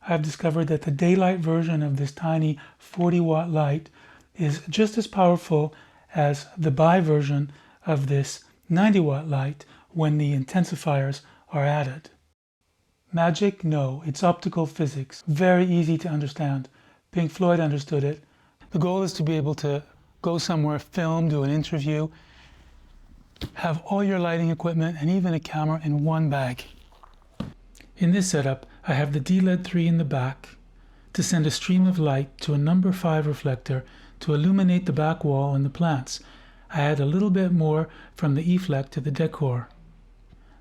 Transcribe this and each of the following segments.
I've discovered that the daylight version of this tiny 40-watt light is just as powerful as the buy version of this 90-watt light when the intensifiers are added. Magic? No, it's optical physics. Very easy to understand. Pink Floyd understood it. The goal is to be able to go somewhere, film, do an interview, have all your lighting equipment and even a camera in one bag. In this setup, I have the DLED 3 in the back to send a stream of light to a number 5 reflector to illuminate the back wall and the plants. I add a little bit more from the E-Fleck to the decor.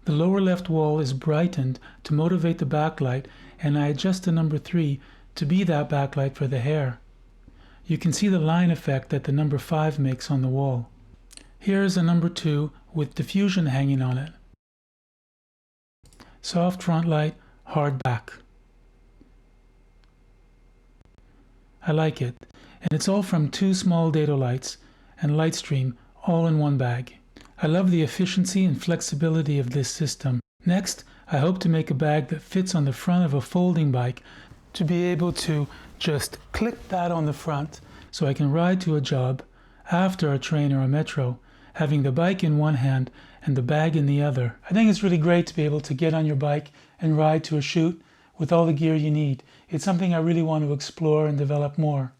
The lower left wall is brightened to motivate the backlight, and I adjust the number 3 to be that backlight for the hair. You can see the line effect that the number 5 makes on the wall. Here is a number 2 with diffusion hanging on it. Soft front light, hard back. I like it, and it's all from 2 small Dedolights and Lightstream all in one bag. I love the efficiency and flexibility of this system. Next, I hope to make a bag that fits on the front of a folding bike to be able to just clip that on the front so I can ride to a job after a train or a metro, having the bike in one hand and the bag in the other. I think it's really great to be able to get on your bike and ride to a shoot with all the gear you need. It's something I really want to explore and develop more.